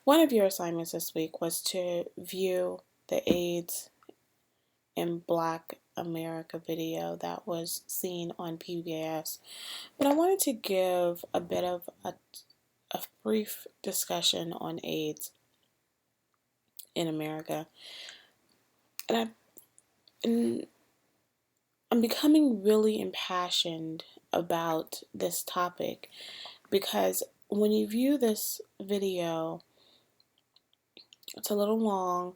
One of your assignments this week was to view the AIDS in Black America video that was seen on PBS. But I wanted to give a bit of a brief discussion on AIDS in America. And I'm becoming really impassioned about this topic because when you view this video, it's a little long,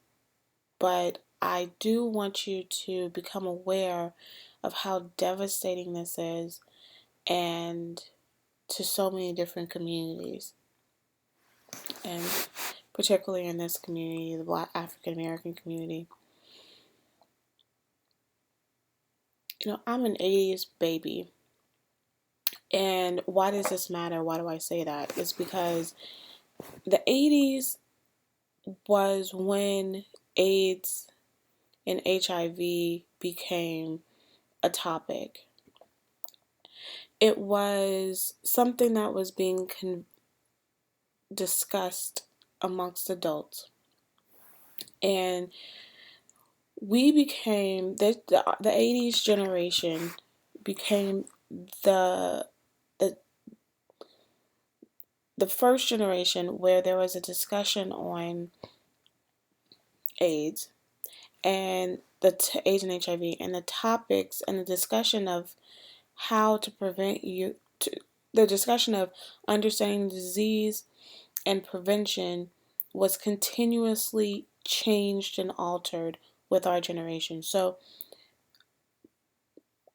but I do want you to become aware of how devastating this is and to so many different communities, and particularly in this community, the Black African American community. I'm an 80s baby. And why does this matter? Why do I say that? It's because the 80s was when AIDS and HIV became a topic. It was something that was being discussed amongst adults. And we became, the 80s generation became the the first generation where there was a discussion on AIDS and AIDS and HIV and the topics and the discussion of how to prevent the discussion of understanding the disease and prevention was continuously changed and altered with our generation. So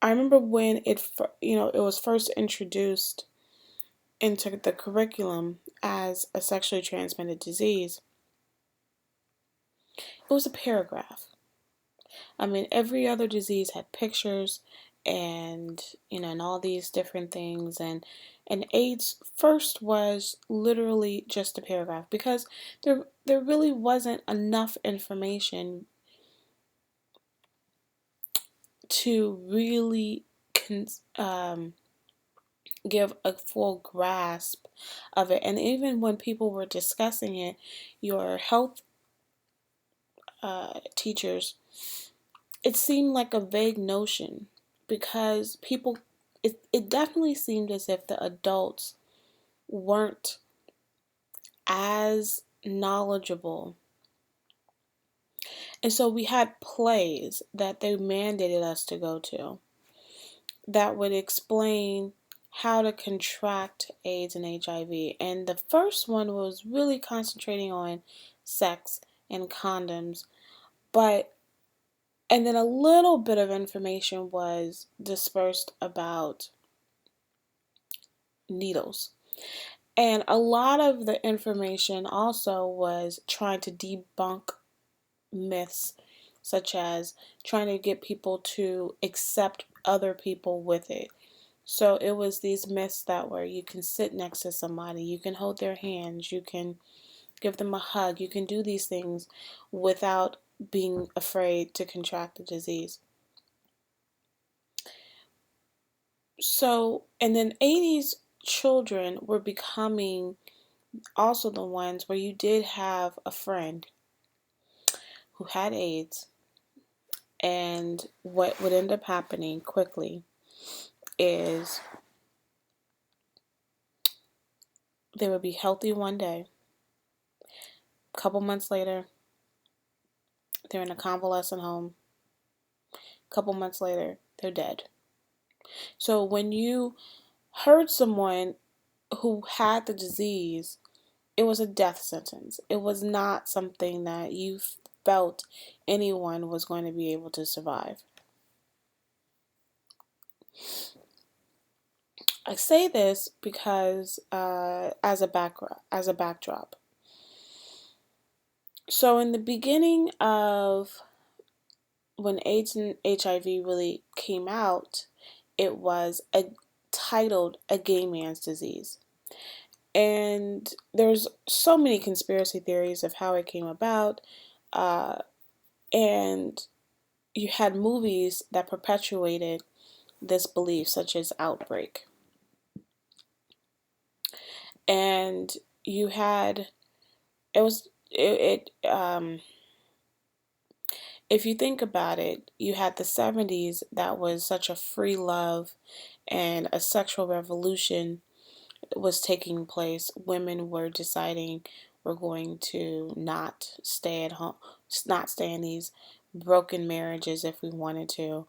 I remember when it was first introduced into the curriculum as a sexually transmitted disease. It was a paragraph. I mean, every other disease had pictures and all these different things, and AIDS first was literally just a paragraph because there really wasn't enough information to really give a full grasp of it. And even when people were discussing it, your health teachers, it seemed like a vague notion because it definitely seemed as if the adults weren't as knowledgeable. And so we had plays that they mandated us to go to that would explain how to contract AIDS and HIV. And the first one was really concentrating on sex and condoms, and then a little bit of information was dispersed about needles. And a lot of the information also was trying to debunk myths, such as trying to get people to accept other people with it. So it was these myths that were you can sit next to somebody, you can hold their hands, you can give them a hug, you can do these things without being afraid to contract the disease. So, and then 80s children were becoming also the ones where you did have a friend who had AIDS, and what would end up happening quickly is they would be healthy one day. A couple months later, they're in a convalescent home. A couple months later, they're dead. So when you heard someone who had the disease, it was a death sentence. It was not something that you felt anyone was going to be able to survive. I say this because as a backdrop. So in the beginning of when AIDS and HIV really came out, it was titled a gay man's disease. And there's so many conspiracy theories of how it came about. And you had movies that perpetuated this belief, such as Outbreak. And you had it was if you think about it, you had the 70s that was such a free love and a sexual revolution was taking place. Women were deciding we're going to not stay at home, not stay in these broken marriages if we wanted to.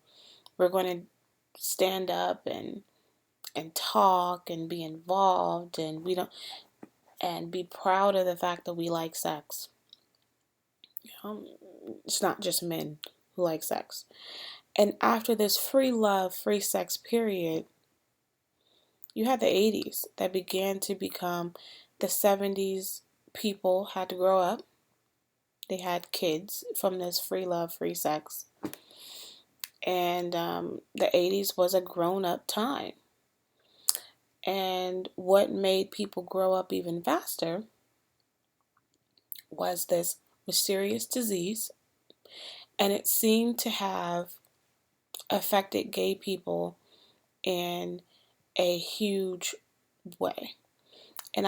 We're going to stand up and talk and be involved, and we don't, and be proud of the fact that we like sex. It's not just men who like sex. And after this free love, free sex period, you had the 80s that began to become the 70s. People had to grow up. They had kids from this free love, free sex. And the 80s was a grown up time. And what made people grow up even faster was this mysterious disease. And it seemed to have affected gay people in a huge way. And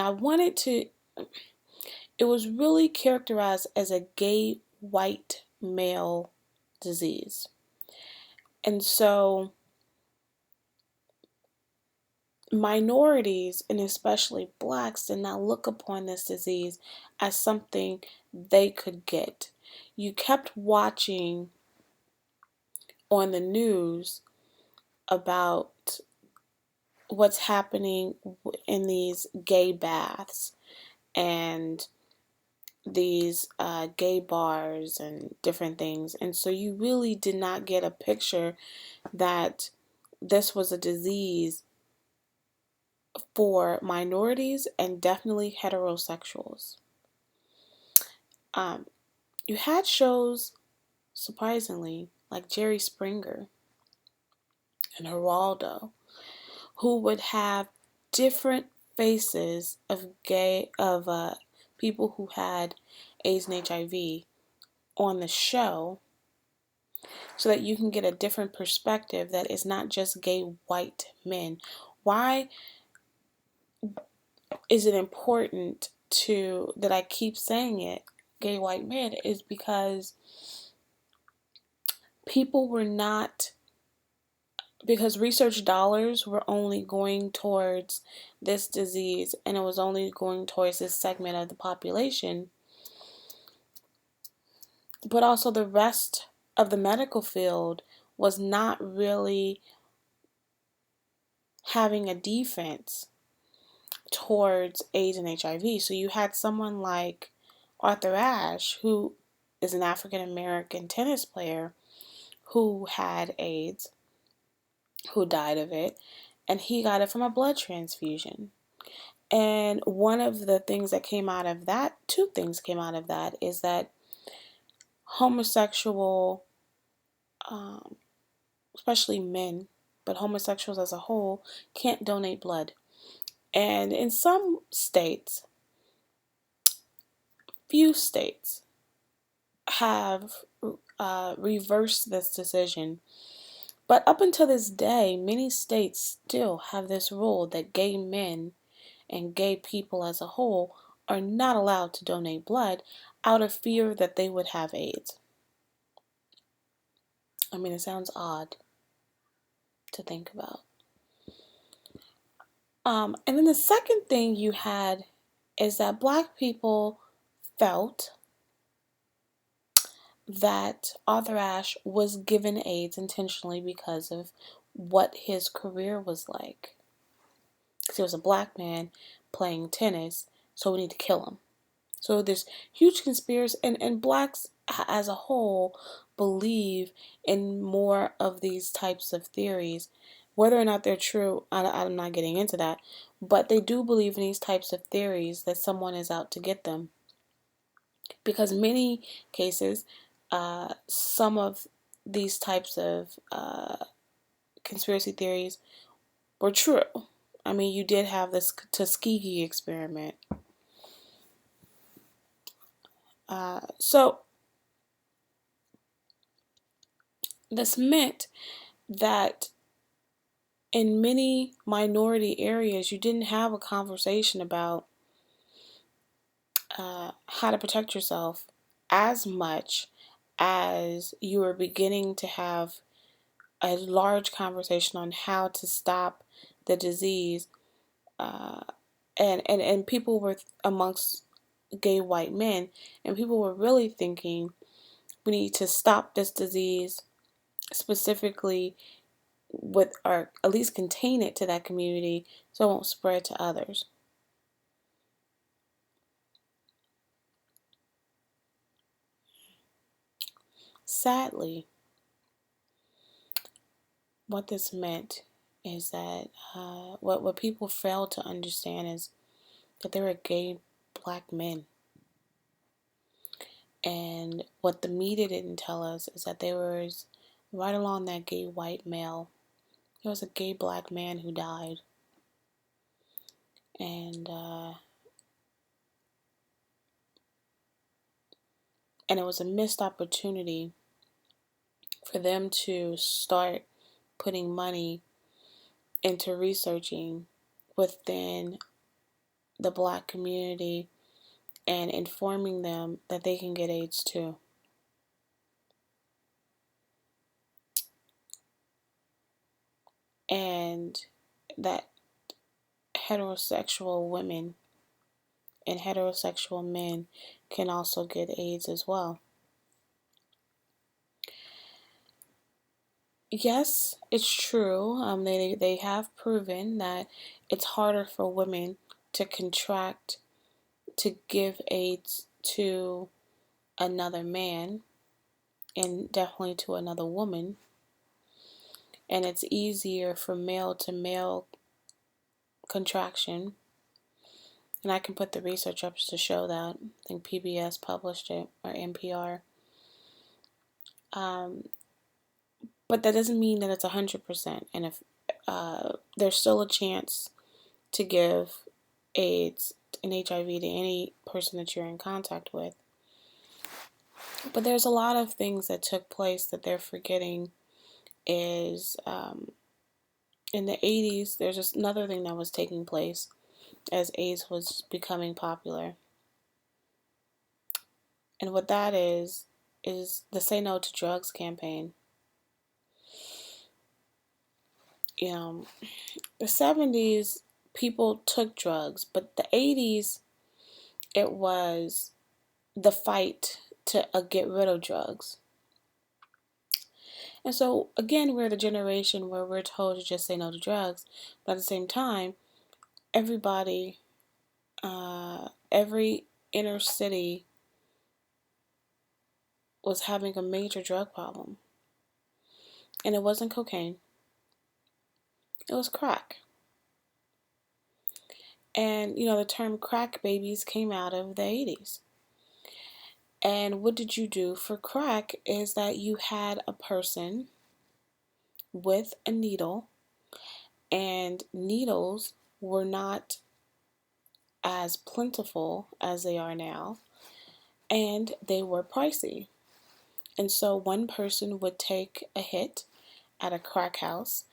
it was really characterized as a gay white male disease. And so minorities, and especially blacks, did not look upon this disease as something they could get. You kept watching on the news about what's happening in these gay baths and these gay bars and different things. And so you really did not get a picture that this was a disease for minorities and definitely heterosexuals. You had shows, surprisingly, like Jerry Springer and Geraldo, who would have different faces of people who had AIDS and HIV on the show, so that you can get a different perspective that is not just gay white men. Why is it important that I keep saying it, gay white men, is because people were not, because research dollars were only going towards this disease, and it was only going towards this segment of the population, but also the rest of the medical field was not really having a defense towards AIDS and HIV. So you had someone like Arthur Ashe, who is an African American tennis player who had AIDS, who died of it, and he got it from a blood transfusion. And one of the things that came out of that, two things came out of that, is that homosexual, especially men, but homosexuals as a whole, can't donate blood. And in some states, few states have reversed this decision. But up until this day, many states still have this rule that gay men and gay people as a whole are not allowed to donate blood out of fear that they would have AIDS. I mean, it sounds odd to think about. And then the second thing you had is that black people felt that Arthur Ashe was given AIDS intentionally because of what his career was like. Because he was a black man playing tennis, so we need to kill him. So this huge conspiracy, and blacks as a whole believe in more of these types of theories. Whether or not they're true, I'm not getting into that, but they do believe in these types of theories that someone is out to get them. Because many cases, some of these types of conspiracy theories were true. I mean, you did have this Tuskegee experiment. So this meant that in many minority areas, you didn't have a conversation about how to protect yourself as much as you are beginning to have a large conversation on how to stop the disease. And people were amongst gay white men, and people were really thinking we need to stop this disease specifically with, or at least contain it to that community so it won't spread to others. Sadly, what this meant is that what people failed to understand is that there were gay black men. And what the media didn't tell us is that there was, right along that gay white male, there was a gay black man who died. And it was a missed opportunity for them to start putting money into researching within the black community and informing them that they can get AIDS too. And that heterosexual women and heterosexual men can also get AIDS as well. Yes, it's true. They have proven that it's harder for women to contract, to give AIDS to another man, and definitely to another woman. And it's easier for male to male contraction. And I can put the research up to show that. I think PBS published it, or NPR. But that doesn't mean that it's 100%. And if there's still a chance to give AIDS and HIV to any person that you're in contact with. But there's a lot of things that took place that they're forgetting is in the 80s, there's just another thing that was taking place as AIDS was becoming popular. And what that is the Say No to Drugs campaign. You know, the 70s, people took drugs, but the 80s, it was the fight to get rid of drugs. And so, again, we're the generation where we're told to just say no to drugs, but at the same time, everybody, every inner city was having a major drug problem. And it wasn't cocaine, it was crack. And, you know, the term crack babies came out of the 80s. And what did you do for crack is that you had a person with a needle, and needles were not as plentiful as they are now, and they were pricey. And so one person would take a hit at a crack house,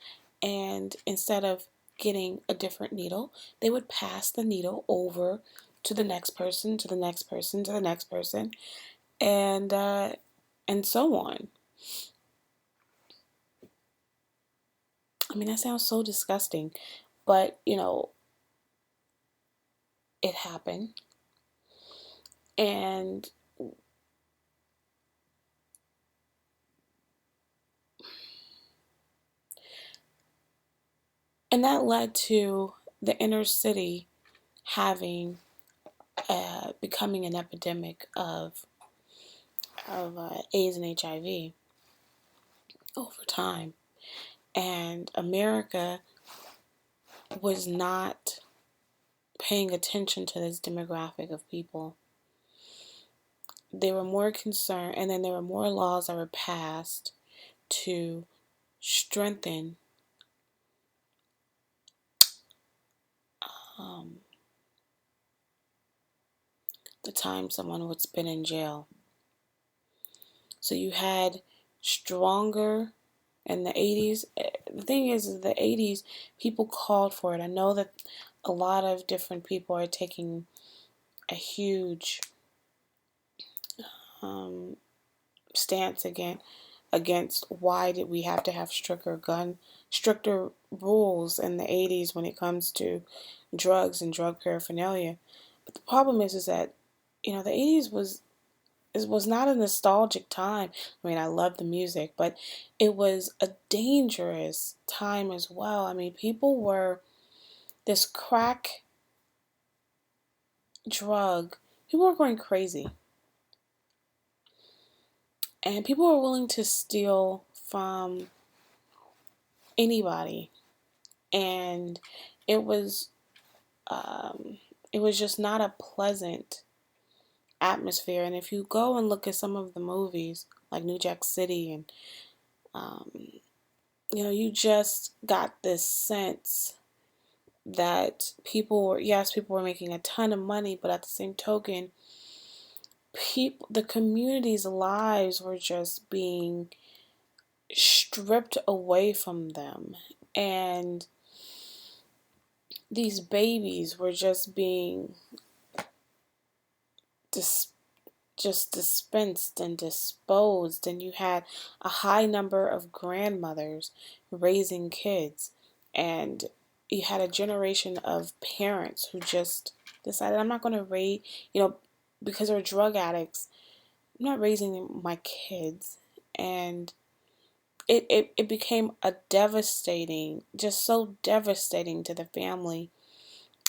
and instead of getting a different needle, they would pass the needle over to the next person, to the next person, to the next person, and so on. I mean, that sounds so disgusting, but you know, it happened. And that led to the inner city having becoming an epidemic of AIDS and HIV over time. And America was not paying attention to this demographic of people. They were more concerned, and then there were more laws that were passed to strengthen the time someone would spend in jail. So you had stronger in the 80s. The thing is the 80s, people called for it. I know that a lot of different people are taking a huge stance against why did we have to have stricter rules in the 80s when it comes to drugs and drug paraphernalia. But the problem is that the 80s was not a nostalgic time. I mean, I love the music, but it was a dangerous time as well. I mean, people were this crack drug. People were going crazy. And people were willing to steal from anybody. And it was um, it was just not a pleasant atmosphere. And if you go and look at some of the movies like New Jack City, and um, you just got this sense that people were making a ton of money, but at the same token, the community's lives were just being stripped away from them, and these babies were just being dis- just dispensed and disposed, and you had a high number of grandmothers raising kids, and you had a generation of parents who just decided, I'm not going to raise, because they're drug addicts, I'm not raising my kids. And it became just so devastating to the family.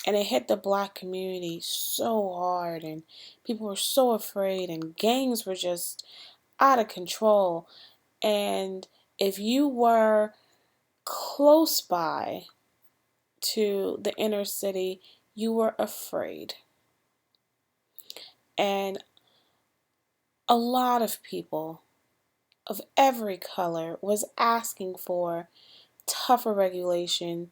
And it hit the black community so hard, and people were so afraid, and gangs were just out of control. And if you were close by to the inner city, you were afraid. And a lot of people of every color was asking for tougher regulation,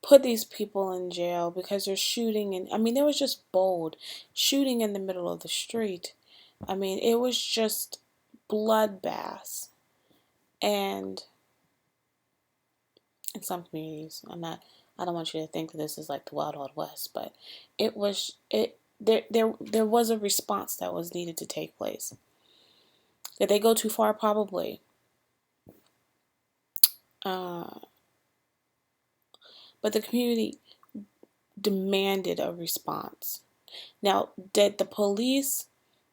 put these people in jail because they're shooting. And I mean, there was just bold shooting in the middle of the street. I mean, it was just bloodbaths. And in some communities, I don't want you to think that this is like the Wild Wild West, but there was a response that was needed to take place. Did they go too far? Probably. Uh, but the community demanded a response. Now, did the police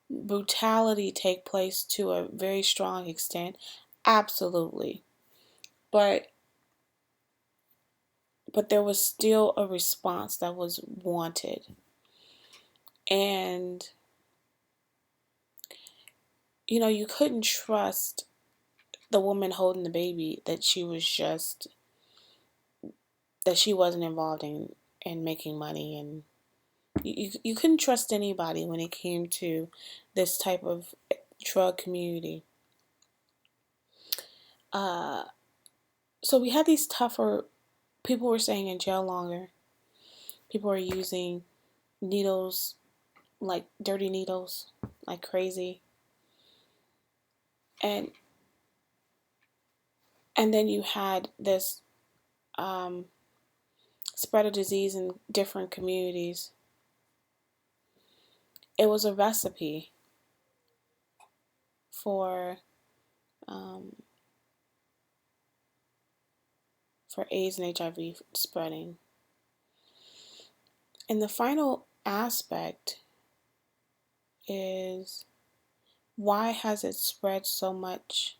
brutality take place to a very strong extent? Absolutely. But there was still a response that was wanted. And you couldn't trust the woman holding the baby that she wasn't involved in making money. And you couldn't trust anybody when it came to this type of drug community. So we had these tougher people were staying in jail longer. People were using needles, like dirty needles, like crazy. And then you had this spread of disease in different communities. It was a recipe for um, AIDS and HIV spreading. And the final aspect is, why has it spread so much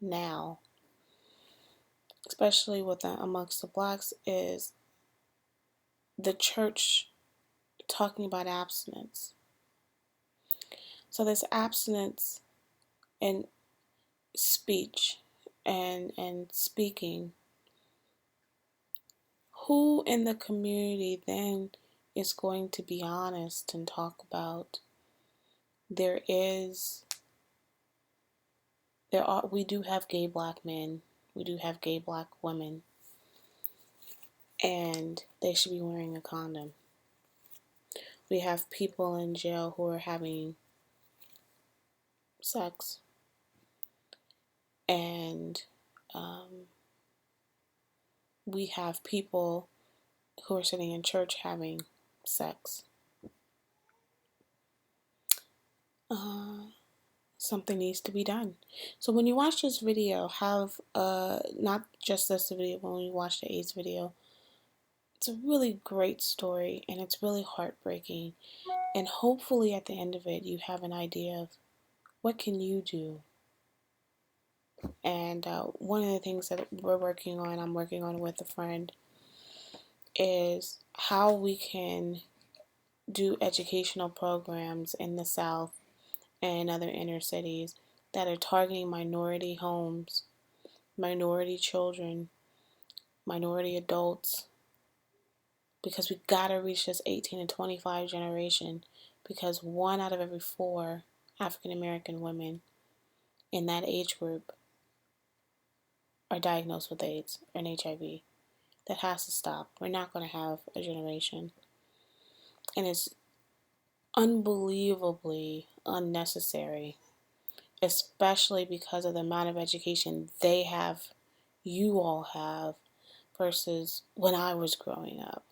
now, especially amongst the blacks, is the church talking about abstinence. So this abstinence in speech and speaking, who in the community then is going to be honest and talk about we do have gay black men, we do have gay black women, and they should be wearing a condom. We have people in jail who are having sex, and we have people who are sitting in church having sex. something needs to be done. So when you watch this video, have not just this video, but when you watch the AIDS video, it's a really great story and it's really heartbreaking. And hopefully at the end of it, you have an idea of what can you do. And one of the things that I'm working on with a friend, is how we can do educational programs in the South and other inner cities that are targeting minority homes, minority children, minority adults, because we gotta reach this 18 to 25 generation, because 1 out of every 4 African American women in that age group are diagnosed with AIDS and HIV. That has to stop. We're not going to have a generation. And it's unbelievably unnecessary, especially because of the amount of education they have, you all have, versus when I was growing up.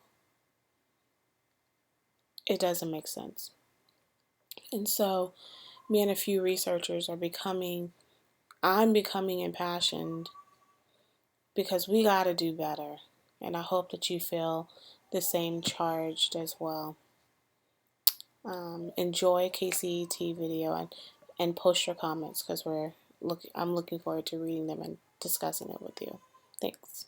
It doesn't make sense. And so, me and a few researchers I'm becoming impassioned, because we got to do better. And I hope that you feel the same charged as well. Enjoy KCET video, and post your comments, because I'm looking forward to reading them and discussing it with you. Thanks.